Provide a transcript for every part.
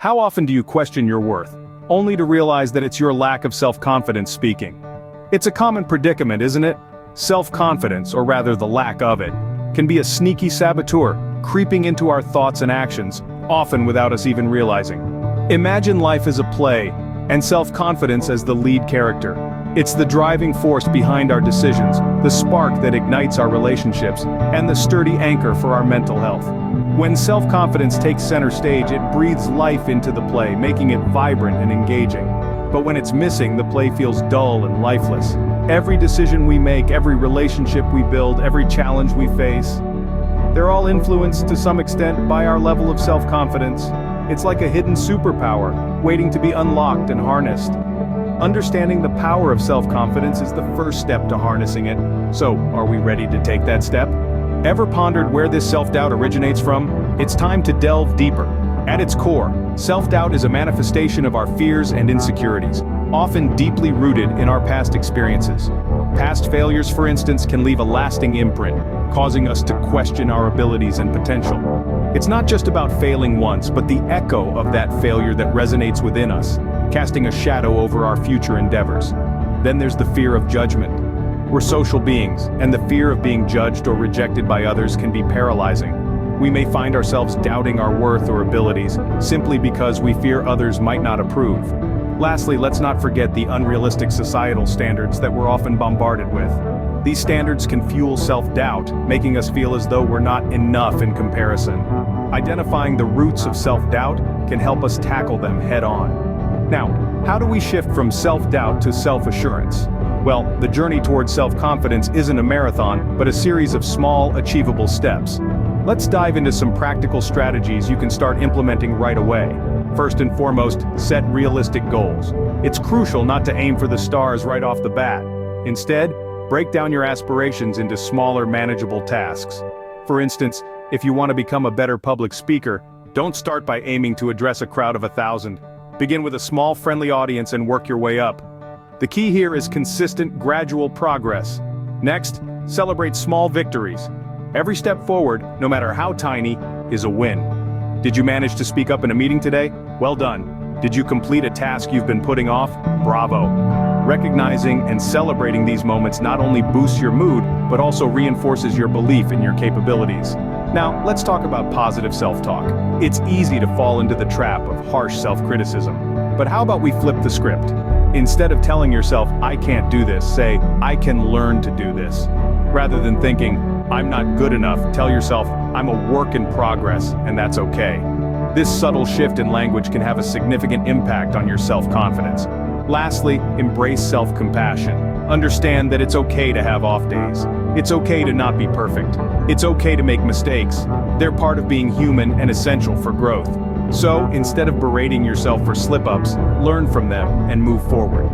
How often do you question your worth, only to realize that it's your lack of self-confidence speaking? It's a common predicament, isn't it? Self-confidence, or rather the lack of it, can be a sneaky saboteur, creeping into our thoughts and actions, often without us even realizing. Imagine life as a play, and self-confidence as the lead character. It's the driving force behind our decisions, the spark that ignites our relationships, and the sturdy anchor for our mental health. When self-confidence takes center stage, it breathes life into the play, making it vibrant and engaging. But when it's missing, the play feels dull and lifeless. Every decision we make, every relationship we build, every challenge we face, they're all influenced to some extent by our level of self-confidence. It's like a hidden superpower, waiting to be unlocked and harnessed. Understanding the power of self-confidence is the first step to harnessing it. So, are we ready to take that step? Ever pondered where this self-doubt originates from? It's time to delve deeper. At its core, self-doubt is a manifestation of our fears and insecurities, often deeply rooted in our past experiences. Past failures, for instance, can leave a lasting imprint, causing us to question our abilities and potential. It's not just about failing once, but the echo of that failure that resonates within us, casting a shadow over our future endeavors. Then there's the fear of judgment. We're social beings, and the fear of being judged or rejected by others can be paralyzing. We may find ourselves doubting our worth or abilities, simply because we fear others might not approve. Lastly, let's not forget the unrealistic societal standards that we're often bombarded with. These standards can fuel self-doubt, making us feel as though we're not enough in comparison. Identifying the roots of self-doubt can help us tackle them head-on. Now, how do we shift from self-doubt to self-assurance? Well, the journey towards self-confidence isn't a marathon, but a series of small, achievable steps. Let's dive into some practical strategies you can start implementing right away. First and foremost, set realistic goals. It's crucial not to aim for the stars right off the bat. Instead, break down your aspirations into smaller, manageable tasks. For instance, if you want to become a better public speaker, don't start by aiming to address a crowd of 1,000. Begin with a small, friendly audience and work your way up. The key here is consistent, gradual progress. Next, celebrate small victories. Every step forward, no matter how tiny, is a win. Did you manage to speak up in a meeting today? Well done. Did you complete a task you've been putting off? Bravo. Recognizing and celebrating these moments not only boosts your mood, but also reinforces your belief in your capabilities. Now, let's talk about positive self-talk. It's easy to fall into the trap of harsh self-criticism. But how about we flip the script? Instead of telling yourself, "I can't do this," say, "I can learn to do this." Rather than thinking, "I'm not good enough," tell yourself, "I'm a work in progress, and that's okay." This subtle shift in language can have a significant impact on your self-confidence. Lastly, embrace self-compassion. Understand that it's okay to have off days. It's okay to not be perfect. It's okay to make mistakes. They're part of being human and essential for growth. So, instead of berating yourself for slip-ups, learn from them and move forward.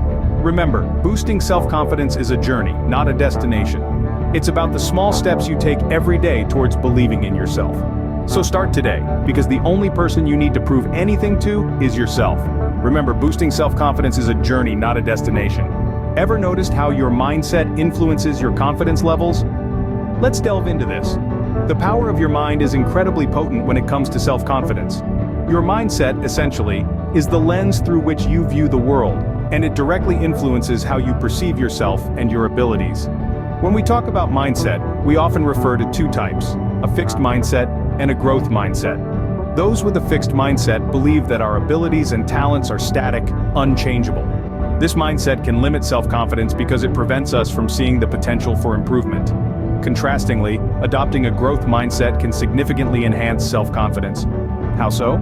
Remember, boosting self-confidence is a journey, not a destination. It's about the small steps you take every day towards believing in yourself. So start today, because the only person you need to prove anything to is yourself. Remember, boosting self-confidence is a journey, not a destination. Ever noticed how your mindset influences your confidence levels? Let's delve into this. The power of your mind is incredibly potent when it comes to self-confidence. Your mindset, essentially, is the lens through which you view the world, and it directly influences how you perceive yourself and your abilities. When we talk about mindset, we often refer to two types: a fixed mindset and a growth mindset. Those with a fixed mindset believe that our abilities and talents are static, unchangeable. This mindset can limit self-confidence because it prevents us from seeing the potential for improvement. Contrastingly, adopting a growth mindset can significantly enhance self-confidence. How so?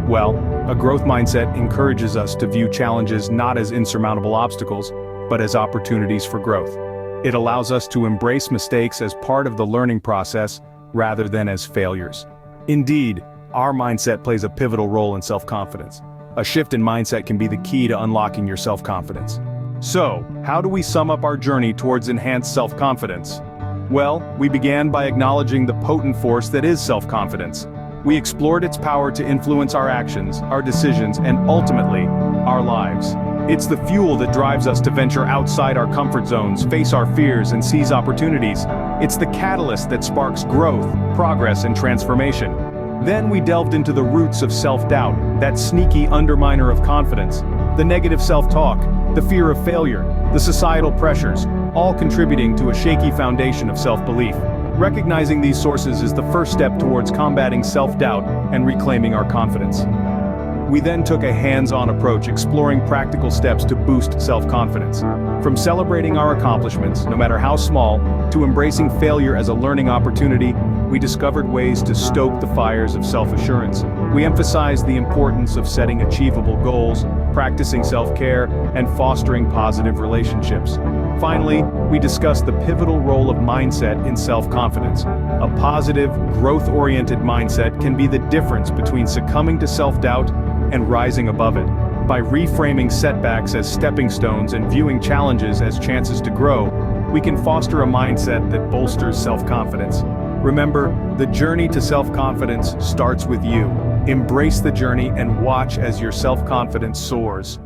Well, a growth mindset encourages us to view challenges not as insurmountable obstacles, but as opportunities for growth. It allows us to embrace mistakes as part of the learning process rather than as failures. Indeed, our mindset plays a pivotal role in self-confidence. A shift in mindset can be the key to unlocking your self-confidence. So, how do we sum up our journey towards enhanced self-confidence? Well, we began by acknowledging the potent force that is self-confidence. We explored its power to influence our actions, our decisions, and ultimately, our lives. It's the fuel that drives us to venture outside our comfort zones, face our fears, and seize opportunities. It's the catalyst that sparks growth, progress, and transformation. Then we delved into the roots of self-doubt, that sneaky underminer of confidence, the negative self-talk, the fear of failure, the societal pressures, all contributing to a shaky foundation of self-belief. Recognizing these sources is the first step towards combating self-doubt and reclaiming our confidence. We then took a hands-on approach, exploring practical steps to boost self-confidence. From celebrating our accomplishments, no matter how small, to embracing failure as a learning opportunity, we discovered ways to stoke the fires of self-assurance. We emphasized the importance of setting achievable goals, practicing self-care, and fostering positive relationships. Finally, we discussed the pivotal role of mindset in self-confidence. A positive, growth-oriented mindset can be the difference between succumbing to self-doubt and rising above it. By reframing setbacks as stepping stones and viewing challenges as chances to grow, we can foster a mindset that bolsters self-confidence. Remember, the journey to self-confidence starts with you. Embrace the journey and watch as your self-confidence soars.